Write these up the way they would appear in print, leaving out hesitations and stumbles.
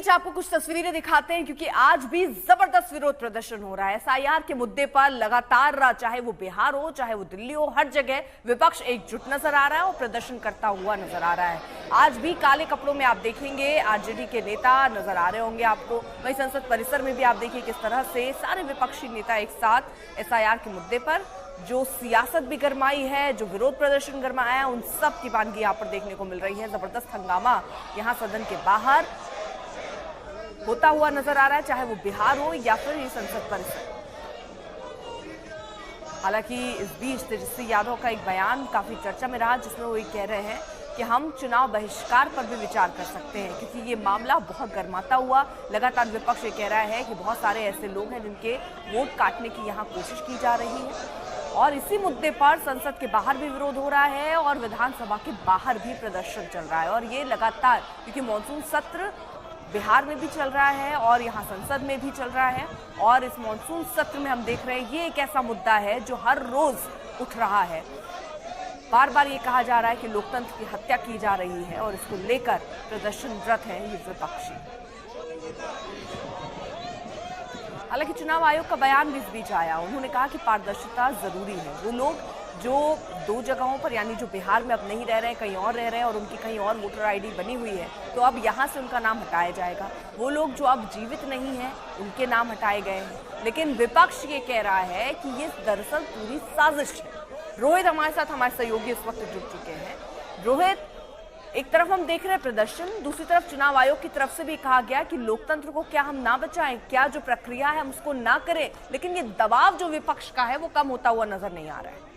आपको कुछ तस्वीरें दिखाते हैं क्योंकि आज भी जबरदस्त विरोध प्रदर्शन हो रहा है एसआईआर के मुद्दे पर। लगातार चाहे वो बिहार हो चाहे वो दिल्ली हो, हर जगह विपक्ष एकजुट नजर आ रहा है और प्रदर्शन करता हुआ नजर आ रहा है। आज भी काले कपड़ों में आप देखेंगे आरजेडी के नेता नजर आ रहे होंगे आपको। वहीं संसद परिसर में भी आप देखिए किस तरह से सारे विपक्षी नेता एक साथ एसआईआर के मुद्दे पर जो सियासत भी गरमाई है, जो विरोध प्रदर्शन गरमाया है, उन सब की वानगी यहाँ पर देखने को मिल रही है। जबरदस्त हंगामा यहाँ सदन के बाहर होता हुआ नजर आ रहा है, चाहे वो बिहार हो या फिर ये संसद परिसर। हालांकि इस बीच तेजस्वी यादव का एक बयान काफी चर्चा में रहा, जिसमें वो ये कह रहे हैं कि हम चुनाव बहिष्कार पर भी विचार कर सकते हैं क्योंकि ये मामला बहुत गर्माता हुआ। लगातार विपक्ष ये कह रहा है कि बहुत सारे ऐसे लोग हैं जिनके वोट काटने की यहाँ कोशिश की जा रही है और इसी मुद्दे पर संसद के बाहर भी विरोध हो रहा है और विधानसभा के बाहर भी प्रदर्शन चल रहा है। और ये लगातार क्योंकि मॉनसून सत्र बिहार में भी चल रहा है और यहाँ संसद में भी चल रहा है और इस मॉनसून सत्र में हम देख रहे हैं ये एक ऐसा मुद्दा है जो हर रोज उठ रहा है। बार बार ये कहा जा रहा है कि लोकतंत्र की हत्या की जा रही है और इसको लेकर प्रदर्शनरत है ये विपक्षी। हालांकि चुनाव आयोग का बयान भी इस बीच आया, उन्होंने कहा कि पारदर्शिता जरूरी है। वो लोग जो दो जगहों पर यानी जो बिहार में अब नहीं रह रहे हैं, कहीं और रह रहे हैं और उनकी कहीं और वोटर आईडी बनी हुई है तो अब यहाँ से उनका नाम हटाया जाएगा। वो लोग जो अब जीवित नहीं हैं उनके नाम हटाए गए हैं। लेकिन विपक्ष ये कह रहा है कि ये दरअसल पूरी साजिश है। रोहित हमारे साथ, हमारे सहयोगी इस वक्त जुड़ चुके हैं। रोहित, एक तरफ हम देख रहे हैं प्रदर्शन, दूसरी तरफ चुनाव आयोग की तरफ से भी कहा गया कि लोकतंत्र को क्या हम ना बचाएं, क्या जो प्रक्रिया है हम उसको ना करें, लेकिन ये दबाव जो विपक्ष का है वो कम होता हुआ नजर नहीं आ रहा है।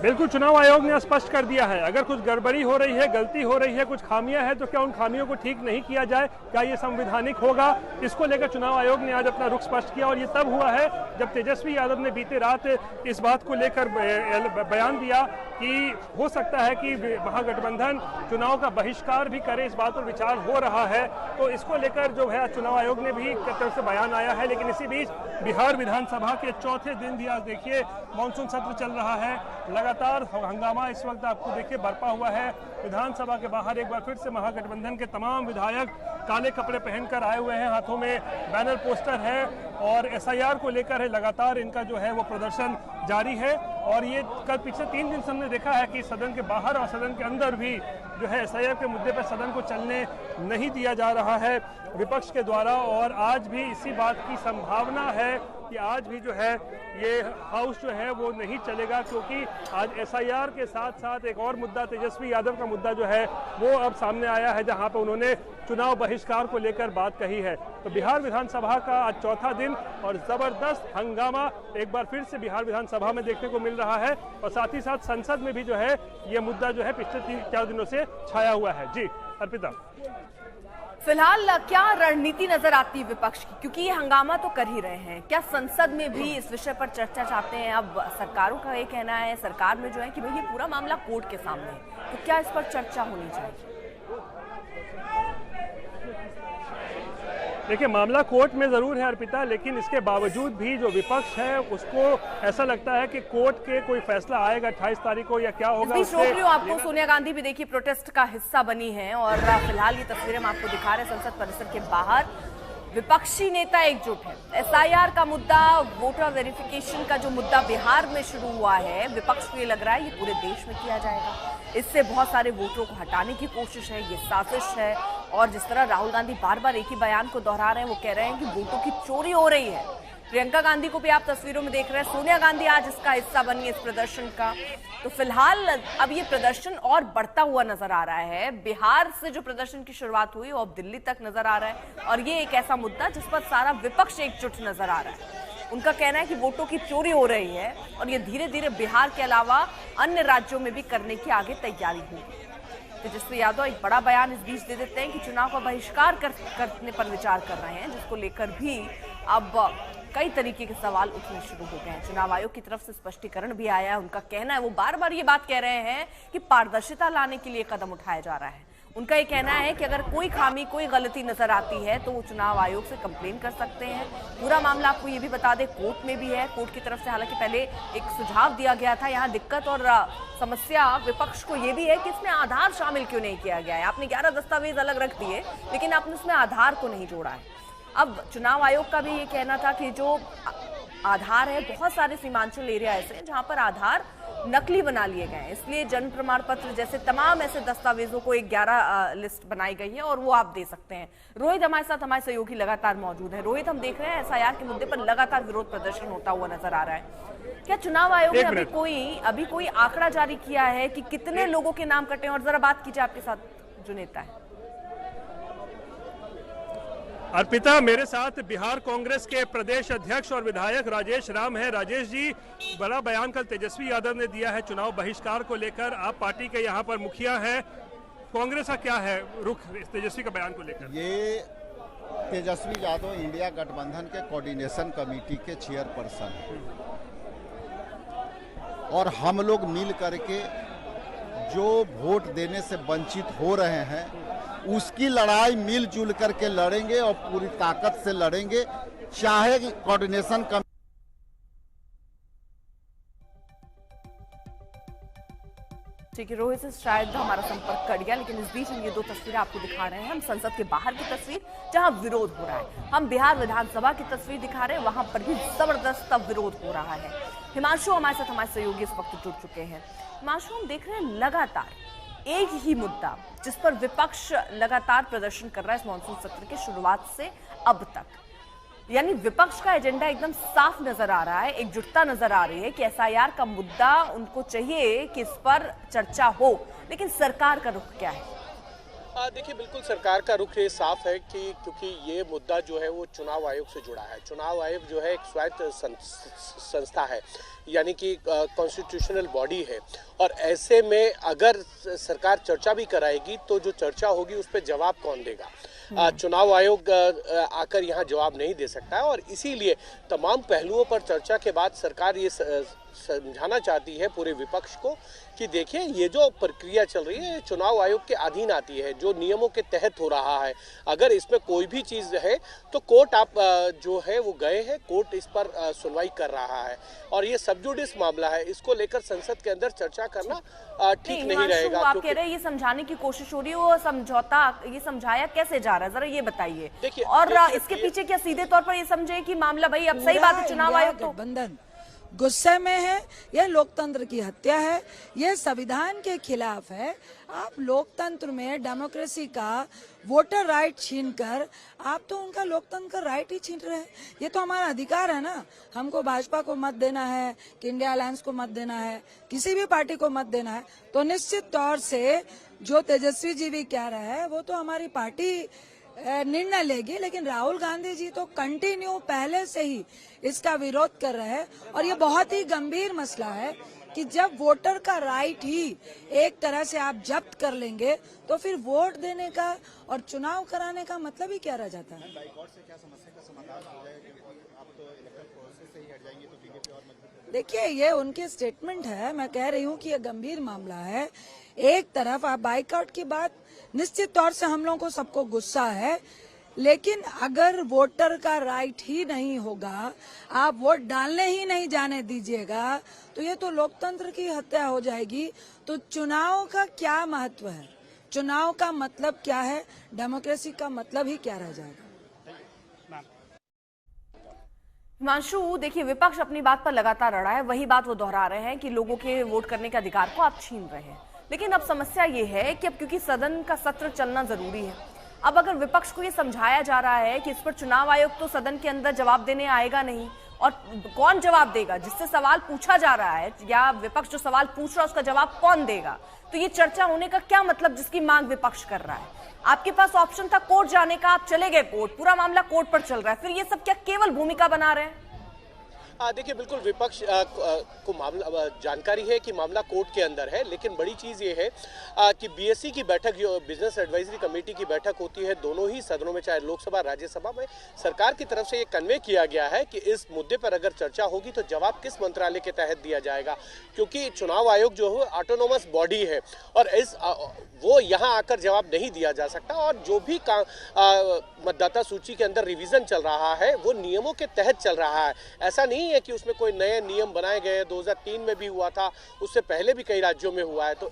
बिल्कुल, चुनाव आयोग ने स्पष्ट कर दिया है अगर कुछ गड़बड़ी हो रही है, गलती हो रही है, कुछ खामियां हैं तो क्या उन खामियों को ठीक नहीं किया जाए, क्या ये संवैधानिक होगा। इसको लेकर चुनाव आयोग ने आज अपना रुख स्पष्ट किया और ये तब हुआ है जब तेजस्वी यादव ने बीते रात इस बात को लेकर बयान दिया कि हो सकता है कि महागठबंधन चुनाव का बहिष्कार भी करे, इस बात पर विचार हो रहा है। तो इसको लेकर जो है चुनाव आयोग ने भी तरफ से बयान आया है। लेकिन इसी बीच बिहार विधानसभा के चौथे दिन भी आज देखिए मानसून सत्र चल रहा है। लगातार हंगामा इस वक्त आपको देखिए बरपा हुआ है। विधानसभा के बाहर एक बार फिर से महागठबंधन के तमाम विधायक काले कपड़े पहनकर आए हुए हैं, हाथों में बैनर पोस्टर है और एसआईआर को लेकर है लगातार इनका जो है वो प्रदर्शन जारी है। और ये कल पिछले 3 दिन से हमने देखा है कि सदन के बाहर और सदन के अंदर भी जो है एसआईआर के मुद्दे पर सदन को चलने नहीं दिया जा रहा है विपक्ष के द्वारा। और आज भी इसी बात की संभावना है कि आज भी जो है ये हाउस जो है वो नहीं चलेगा क्योंकि आज एसआईआर के साथ साथ एक और मुद्दा तेजस्वी यादव का मुद्दा जो है वो अब सामने आया है, जहां पर उन्होंने चुनाव बहिष्कार को लेकर बात कही है। तो बिहार विधानसभा का आज चौथा दिन और जबरदस्त हंगामा एक बार फिर से बिहार विधानसभा में देखने को मिल रहा है और साथ ही साथ संसद में भी जो है ये मुद्दा जो है पिछले 3-4 दिनों से छाया हुआ है। जी अर्पिता, फिलहाल क्या रणनीति नजर आती है विपक्ष की, क्योंकि ये हंगामा तो कर ही रहे हैं, क्या संसद में भी इस विषय पर चर्चा चाहते हैं? अब सरकारों का ये कहना है, सरकार में जो है कि भाई ये पूरा मामला कोर्ट के सामने है, तो क्या इस पर चर्चा होनी चाहिए? देखिए मामला कोर्ट में जरूर है अर्पिता, लेकिन इसके बावजूद भी जो विपक्ष है उसको ऐसा लगता है कि कोर्ट के कोई फैसला आएगा 28 तारीख को या क्या होगा। आपको सोनिया गांधी भी देखिए प्रोटेस्ट का हिस्सा बनी है और फिलहाल ये तस्वीरें हम आपको दिखा रहे हैं संसद परिसर के बाहर। विपक्षी नेता एकजुट है। एसआईआर का मुद्दा, वोटर वेरिफिकेशन का जो मुद्दा बिहार में शुरू हुआ है, विपक्ष को ये लग रहा है ये पूरे देश में किया जाएगा, इससे बहुत सारे वोटरों को हटाने की कोशिश है, ये साजिश है। और जिस तरह राहुल गांधी बार बार एक ही बयान को दोहरा रहे हैं, वो कह रहे हैं कि वोटों की चोरी हो रही है। प्रियंका गांधी को भी आप तस्वीरों में देख रहे हैं, सोनिया गांधी आज इसका हिस्सा बनी है इस प्रदर्शन का। तो फिलहाल अब ये प्रदर्शन और बढ़ता हुआ नजर आ रहा है। बिहार से जो प्रदर्शन की शुरुआत हुई वो अब दिल्ली तक नजर आ रहा है और ये एक ऐसा मुद्दा जिस पर सारा विपक्ष एकजुट नजर आ रहा है। उनका कहना है कि वोटों की चोरी हो रही है और ये धीरे धीरे बिहार के अलावा अन्य राज्यों में भी करने की आगे तैयारी होगी। तेजस्वी यादव एक बड़ा बयान इस बीच दे देते हैं कि चुनाव का बहिष्कार करने पर विचार कर रहे हैं, जिसको लेकर भी अब कई तरीके के सवाल उठने शुरू हो गए हैं। चुनाव आयोग की तरफ से स्पष्टीकरण भी आया है। उनका कहना है, वो बार बार ये बात कह रहे हैं कि पारदर्शिता लाने के लिए कदम उठाया जा रहा है। उनका ये कहना है कि अगर कोई खामी, कोई गलती नजर आती है तो वो चुनाव आयोग से कंप्लेन कर सकते हैं। पूरा मामला आपको ये भी बता दें कोर्ट में भी है। कोर्ट की तरफ से हालांकि पहले एक सुझाव दिया गया था। यहाँ दिक्कत और समस्या विपक्ष को ये भी है कि इसमें आधार शामिल क्यों नहीं किया गया है। आपने 11 दस्तावेज अलग रख दिए, लेकिन आपने उसमें आधार को नहीं जोड़ा है। अब चुनाव आयोग का भी ये कहना था कि जो आधार है, बहुत सारे सीमांचल एरिया ऐसे हैं जहां पर आधार नकली बना लिए गए हैं, इसलिए जन्म प्रमाण पत्र जैसे तमाम ऐसे दस्तावेजों को एक 11 लिस्ट बनाई गई है और वो आप दे सकते हैं। रोहित हमारे साथ, हमारे सहयोगी लगातार मौजूद है। रोहित, हम देख रहे हैं एसआईआर के मुद्दे पर लगातार विरोध प्रदर्शन होता हुआ नजर आ रहा है। क्या चुनाव आयोग ने अभी कोई आंकड़ा जारी किया है कि कितने लोगों के नाम कटे? और जरा बात कीजिए आपके साथ जो नेता है। अर्पिता, मेरे साथ बिहार कांग्रेस के प्रदेश अध्यक्ष और विधायक राजेश राम है। राजेश जी, बड़ा बयान कल तेजस्वी यादव ने दिया है चुनाव बहिष्कार को लेकर। आप पार्टी के यहाँ पर मुखिया हैं, कांग्रेस का क्या है रुख इस तेजस्वी का बयान को लेकर? ये तेजस्वी यादव इंडिया गठबंधन के कोऑर्डिनेशन कमेटी के चेयरपर्सन हैं और हम लोग मिल करके जो वोट देने से वंचित हो रहे हैं उसकी लड़ाई मिलजुल करके लड़ेंगे और पूरी ताकत से लड़ेंगे, चाहे कोऑर्डिनेशन कमेटी। ठीक है रोहित से शायद हमारा संपर्क कट गया, लेकिन इस बीच हम ये दो तस्वीरें आपको दिखा रहे हैं। हम संसद के बाहर की तस्वीर जहां विरोध हो रहा है, हम बिहार विधानसभा की तस्वीर दिखा रहे हैं, वहां पर भी जबरदस्त विरोध हो रहा है। हिमांशु हमारे साथ, हमारे सहयोगी इस वक्त जुड़ चुके हैं। हिमांशु, हम देख रहे हैं लगातार एक ही मुद्दा जिस पर विपक्ष लगातार प्रदर्शन कर रहा है इस मानसून सत्र की शुरुआत से अब तक, यानी विपक्ष का एजेंडा एकदम साफ नजर आ रहा है, एकजुटता नजर आ रही है कि एसआईआर का मुद्दा उनको चाहिए कि इस पर चर्चा हो, लेकिन सरकार का रुख क्या है? देखिए, बिल्कुल सरकार का रुख ये साफ है कि क्योंकि ये मुद्दा जो है वो चुनाव आयोग से जुड़ा है। चुनाव आयोग जो है एक स्वायत्त संस्था है, यानी कि कॉन्स्टिट्यूशनल बॉडी है, और ऐसे में अगर सरकार चर्चा भी कराएगी तो जो चर्चा होगी उस पर जवाब कौन देगा? चुनाव आयोग आकर यहाँ जवाब नहीं दे सकता है और इसीलिए तमाम पहलुओं पर चर्चा के बाद सरकार ये समझाना चाहती है पूरे विपक्ष को कि देखिए, ये जो प्रक्रिया चल रही है चुनाव आयोग के अधीन आती है, जो नियमों के तहत हो रहा है। अगर इसमें कोई भी चीज़ है तो कोर्ट आप जो है वो गए हैं, कोर्ट इस पर सुनवाई कर रहा है और ये सब जुडिस मामला है। इसको लेकर संसद के अंदर चर्चा करना ठीक नहीं रहेगा। आप कह रहे हैं ये समझाने की कोशिश हो रही है, वो समझौता ये समझाया कैसे जा रहा है, जरा ये बताइए। देखिए, और इसके पीछे क्या सीधे तौर पर ये समझे कि मामला भाई अब सही बात है, चुनाव आयोग तो बंधन गुस्से में है, यह लोकतंत्र की हत्या है, यह संविधान के खिलाफ है। आप लोकतंत्र में डेमोक्रेसी का वोटर राइट छीनकर आप तो उनका लोकतंत्र का राइट ही छीन रहे हैं। ये तो हमारा अधिकार है ना, हमको भाजपा को मत देना है कि इंडिया अलायंस को मत देना है, किसी भी पार्टी को मत देना है, तो निश्चित तौर से जो तेजस्वी जी भी कह रहे हैं वो तो हमारी पार्टी निर्णय लेगी, लेकिन राहुल गांधी जी तो कंटिन्यू पहले से ही इसका विरोध कर रहे हैं और ये बहुत ही गंभीर मसला है कि जब वोटर का राइट ही एक तरह से आप जब्त कर लेंगे तो फिर वोट देने का और चुनाव कराने का मतलब ही क्या रह जाता है? देखिए, ये उनके स्टेटमेंट है, मैं कह रही हूँ कि ये गंभीर मामला है। एक तरफ आप बाइकआउट की बात, निश्चित तौर से हम लोगों को सबको गुस्सा है, लेकिन अगर वोटर का राइट ही नहीं होगा, आप वोट डालने ही नहीं जाने दीजिएगा, तो ये तो लोकतंत्र की हत्या हो जाएगी। तो चुनाव का क्या महत्व है, चुनाव का मतलब क्या है, डेमोक्रेसी का मतलब ही क्या रह जाएगा? हिमांशु, देखिए विपक्ष अपनी बात पर लगातार अड़ा है, वही बात वो दोहरा रहे हैं कि लोगों के वोट करने के अधिकार को आप छीन रहे हैं। लेकिन अब समस्या ये है कि अब क्योंकि सदन का सत्र चलना जरूरी है, अब अगर विपक्ष को ये समझाया जा रहा है कि इस पर चुनाव आयोग तो सदन के अंदर जवाब देने आएगा नहीं, और कौन जवाब देगा? जिससे सवाल पूछा जा रहा है या विपक्ष जो सवाल पूछ रहा है उसका जवाब कौन देगा? तो ये चर्चा होने का क्या मतलब जिसकी मांग विपक्ष कर रहा है? आपके पास ऑप्शन था कोर्ट जाने का, आप चले गए कोर्ट, पूरा मामला कोर्ट पर चल रहा है, फिर ये सब क्या केवल भूमिका बना रहे हैं? देखिए बिल्कुल विपक्ष को मामला जानकारी है कि मामला कोर्ट के अंदर है, लेकिन बड़ी चीज़ ये है कि बीएससी की बैठक जो बिजनेस एडवाइजरी कमेटी की बैठक होती है दोनों ही सदनों में, चाहे लोकसभा राज्यसभा में, सरकार की तरफ से ये कन्वे किया गया है कि इस मुद्दे पर अगर चर्चा होगी तो जवाब किस मंत्रालय के तहत दिया जाएगा, क्योंकि चुनाव आयोग जो है ऑटोनोमस बॉडी है और वो यहाँ आकर जवाब नहीं दिया जा सकता। और जो भी मतदाता सूची के अंदर रिवीजन चल रहा है वो नियमों के तहत चल रहा है। ऐसा नहीं है कि उसमें कोई नए नियम बनाए गए, 2003 में भी हुआ था, उससे पहले भी कई राज्यों में हुआ है। तो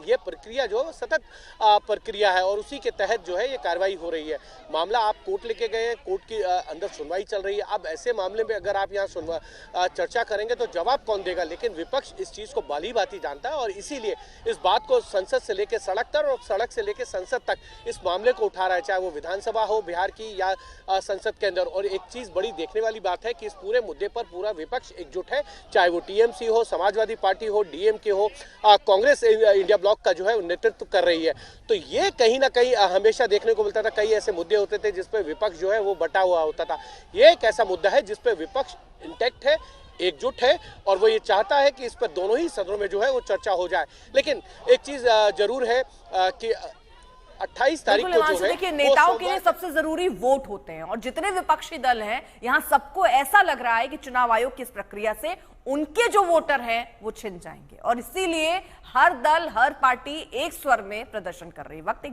ये प्रक्रिया जो है सतत प्रक्रिया है और उसी के तहत जो है ये कार्रवाई हो रही है। मामला आप कोर्ट लेके गए हैं, कोर्ट के अंदर सुनवाई चल रही है। अब ऐसे मामले में अगर आप यहाँ चर्चा करेंगे तो जवाब कौन देगा, लेकिन विपक्ष इस चीज़ को बाली बाती जानता है और इसीलिए इस बात को संसद से लेकर सड़क तक और सड़क से लेकर संसद तक इस मामले को उठा रहा है, चाहे वो विधानसभा हो बिहार की या संसद के अंदर। और एक चीज बड़ी देखने वाली बात है कि इस पूरे मुद्दे पर पूरा विपक्ष एकजुट है, चाहे वो टीएमसी हो, समाजवादी पार्टी हो, डीएमके हो, कांग्रेस इंडिया ब्लॉक का जो है नेतृत्व कर रही है। तो ये कहीं ना कहीं हमेशा देखने को मिलता था, कई ऐसे मुद्दे होते थे जिसपे विपक्ष जो है वो बटा हुआ होता था। ये एक ऐसा मुद्दा है जिसपे विपक्ष इंटैक्ट है, एकजुट है और वो ये चाहता है कि इस पर दोनों ही सदनों में जो है वो चर्चा हो जाए। लेकिन एक चीज जरूर है कि 28 तारीख को जो है देखिए नेताओं के लिए सबसे जरूरी वोट होते हैं और जितने विपक्षी दल हैं यहां सबको ऐसा लग रहा है कि चुनाव आयोग की इस प्रक्रिया से उनके जो वोटर हैं वो छिन जाएंगे और इसीलिए हर दल हर पार्टी एक स्वर में प्रदर्शन कर रही है। वक्त एक